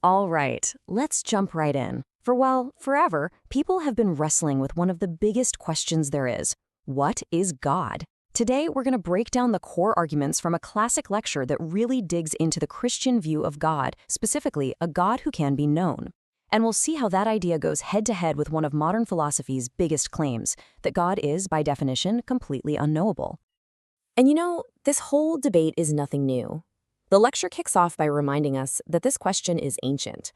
All right, let's jump right in. For well, forever, people have been wrestling with one of the biggest questions there is. What is God? Today, we're going to break down the core arguments from a classic lecture that really digs into the Christian view of God, specifically a God who can be known. And we'll see how that idea goes head-to-head with one of modern philosophy's biggest claims, that God is, by definition, completely unknowable. And this whole debate is nothing new. The lecture kicks off by reminding us that this question is ancient.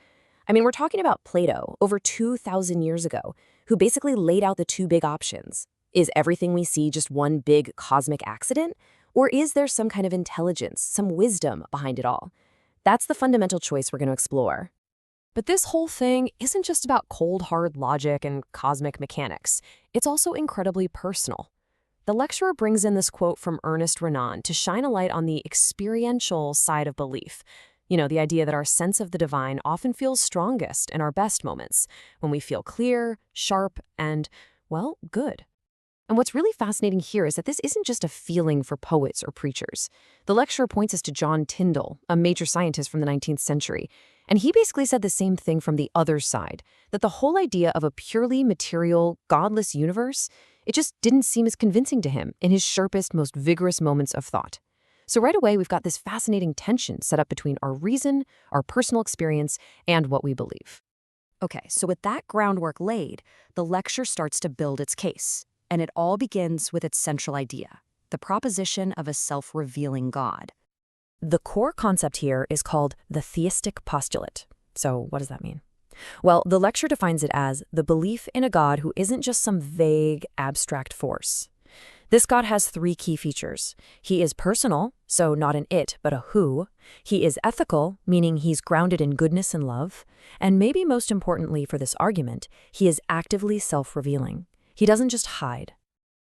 We're talking about Plato, over 2,000 years ago, who basically laid out the two big options. Is everything we see just one big cosmic accident? Or is there some kind of intelligence, some wisdom behind it all? That's the fundamental choice we're going to explore. But this whole thing isn't just about cold, hard logic and cosmic mechanics. It's also incredibly personal. The lecturer brings in this quote from Ernest Renan to shine a light on the experiential side of belief. The idea that our sense of the divine often feels strongest in our best moments, when we feel clear, sharp, and, well, good. And what's really fascinating here is that this isn't just a feeling for poets or preachers. The lecturer points us to John Tyndall, a major scientist from the 19th century, and he basically said the same thing from the other side, that the whole idea of a purely material, godless universe, it just didn't seem as convincing to him in his sharpest, most vigorous moments of thought. So right away, we've got this fascinating tension set up between our reason, our personal experience, and what we believe. Okay, so with that groundwork laid, the lecture starts to build its case. And it all begins with its central idea, the proposition of a self-revealing God. The core concept here is called the Theistic Postulate. So what does that mean? Well, the lecture defines it as the belief in a God who isn't just some vague, abstract force. This God has three key features. He is personal, so not an it, but a who. He is ethical, meaning he's grounded in goodness and love. And maybe most importantly for this argument, he is actively self-revealing. He doesn't just hide.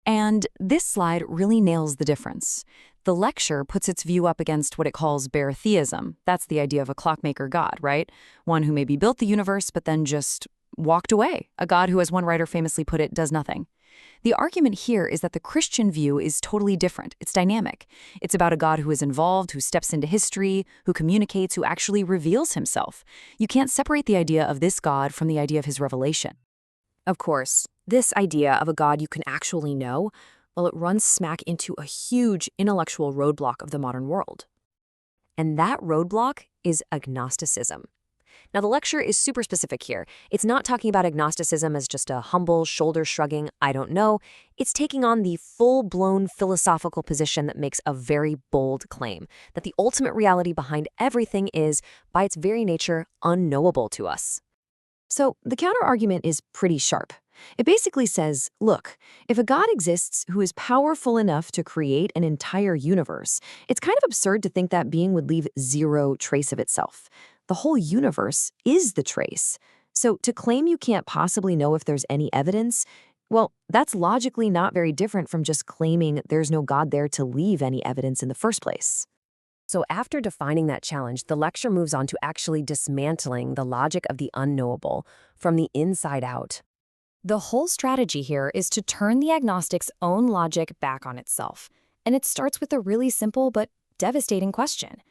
And this slide really nails the difference. The lecture puts its view up against what it calls bare theism. That's the idea of a clockmaker God, right? One who maybe built the universe but then just walked away. A God who, as one writer famously put it, does nothing. The argument here is that the Christian view is totally different. It's dynamic. It's about a God who is involved, who steps into history, who communicates, who actually reveals himself. You can't separate the idea of this God from the idea of his revelation. Of course, this idea of a God you can actually know, well, it runs smack into a huge intellectual roadblock of the modern world. And that roadblock is agnosticism. Now, the lecture is super specific here. It's not talking about agnosticism as just a humble, shoulder-shrugging, I don't know. It's taking on the full-blown philosophical position that makes a very bold claim, that the ultimate reality behind everything is, by its very nature, unknowable to us. So the counter-argument is pretty sharp. It basically says, look, if a God exists who is powerful enough to create an entire universe, it's kind of absurd to think that being would leave zero trace of itself. The whole universe is the trace. So to claim you can't possibly know if there's any evidence, well, that's logically not very different from just claiming there's no God there to leave any evidence in the first place. So after defining that challenge, the lecture moves on to actually dismantling the logic of the unknowable from the inside out. The whole strategy here is to turn the agnostic's own logic back on itself. And it starts with a really simple but devastating question.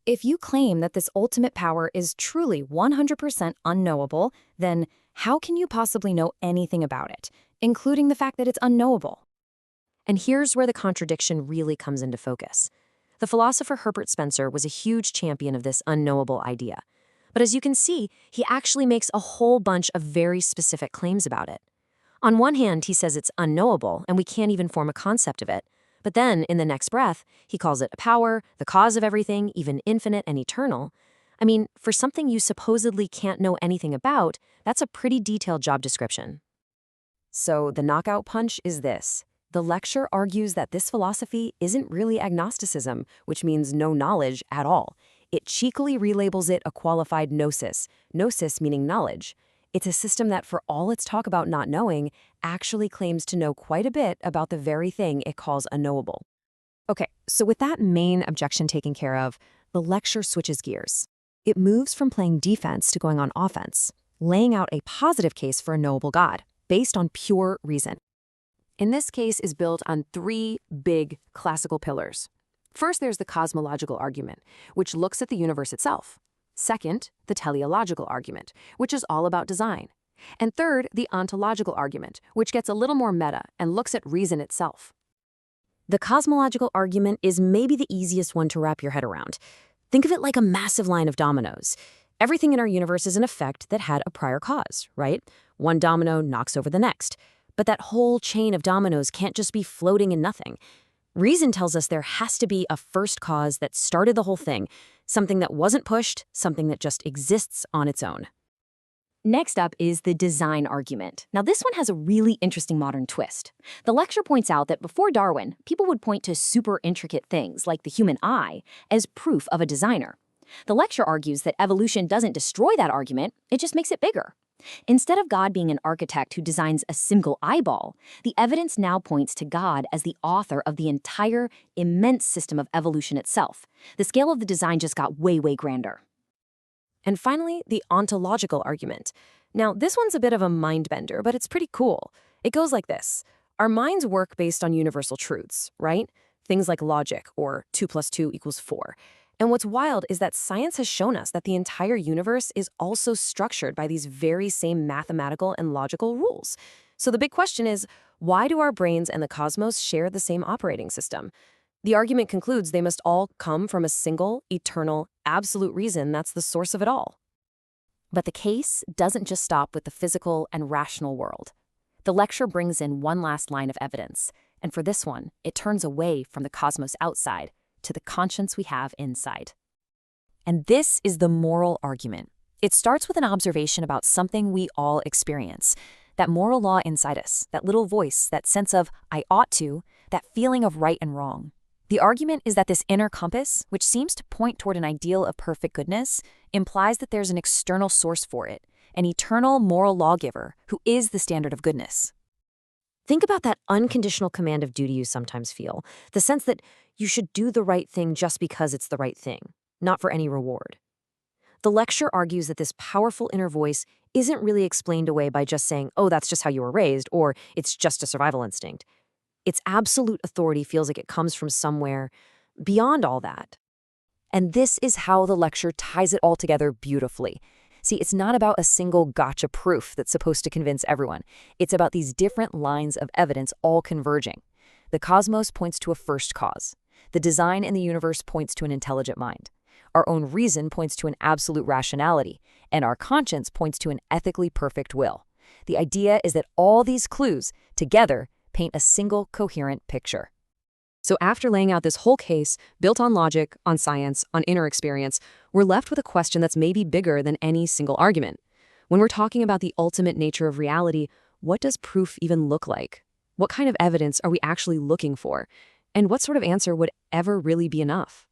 If you claim that this ultimate power is truly 100% unknowable, then how can you possibly know anything about it, including the fact that it's unknowable? And here's where the contradiction really comes into focus. The philosopher Herbert Spencer was a huge champion of this unknowable idea. But as you can see, he actually makes a whole bunch of very specific claims about it. On one hand, he says it's unknowable and we can't even form a concept of it. But then, in the next breath, he calls it a power, the cause of everything, even infinite and eternal. For something you supposedly can't know anything about, that's a pretty detailed job description. So the knockout punch is this. The lecture argues that this philosophy isn't really agnosticism, which means no knowledge at all. It cheekily relabels it a qualified gnosis, gnosis meaning knowledge. It's a system that, for all its talk about not knowing, actually claims to know quite a bit about the very thing it calls unknowable. Okay, so with that main objection taken care of, the lecture switches gears. It moves from playing defense to going on offense, laying out a positive case for a knowable God, based on pure reason. In this case is built on three big classical pillars. First, there's the cosmological argument, which looks at the universe itself. Second, the teleological argument, which is all about design. And third, the ontological argument, which gets a little more meta and looks at reason itself. The cosmological argument is maybe the easiest one to wrap your head around. Think of it like a massive line of dominoes. Everything in our universe is an effect that had a prior cause, right? One domino knocks over the next. But that whole chain of dominoes can't just be floating in nothing. Reason tells us there has to be a first cause that started the whole thing, something that wasn't pushed, something that just exists on its own. Next up is the design argument. Now, this one has a really interesting modern twist. The lecture points out that before Darwin, people would point to super intricate things like the human eye as proof of a designer. The lecture argues that evolution doesn't destroy that argument, it just makes it bigger. Instead of God being an architect who designs a single eyeball, the evidence now points to God as the author of the entire immense system of evolution itself. The scale of the design just got way, way grander. And finally, the ontological argument. Now, this one's a bit of a mind-bender, but it's pretty cool. It goes like this. Our minds work based on universal truths, right? Things like logic, or 2 + 2 = 4. And what's wild is that science has shown us that the entire universe is also structured by these very same mathematical and logical rules. So the big question is, why do our brains and the cosmos share the same operating system? The argument concludes they must all come from a single, eternal, absolute reason that's the source of it all. But the case doesn't just stop with the physical and rational world. The lecture brings in one last line of evidence, and for this one, it turns away from the cosmos outside to the conscience we have inside. And this is the moral argument. It starts with an observation about something we all experience, that moral law inside us, that little voice, that sense of I ought to, that feeling of right and wrong. The argument is that this inner compass, which seems to point toward an ideal of perfect goodness, implies that there's an external source for it, an eternal moral lawgiver who is the standard of goodness. Think about that unconditional command of duty you sometimes feel, the sense that you should do the right thing just because it's the right thing, not for any reward. The lecture argues that this powerful inner voice isn't really explained away by just saying, oh, that's just how you were raised, or it's just a survival instinct. Its absolute authority feels like it comes from somewhere beyond all that. And this is how the lecture ties it all together beautifully. See, it's not about a single gotcha proof that's supposed to convince everyone. It's about these different lines of evidence all converging. The cosmos points to a first cause. The design in the universe points to an intelligent mind. Our own reason points to an absolute rationality, and our conscience points to an ethically perfect will. The idea is that all these clues, together, paint a single coherent picture. So after laying out this whole case, built on logic, on science, on inner experience, we're left with a question that's maybe bigger than any single argument. When we're talking about the ultimate nature of reality, what does proof even look like? What kind of evidence are we actually looking for? And what sort of answer would ever really be enough?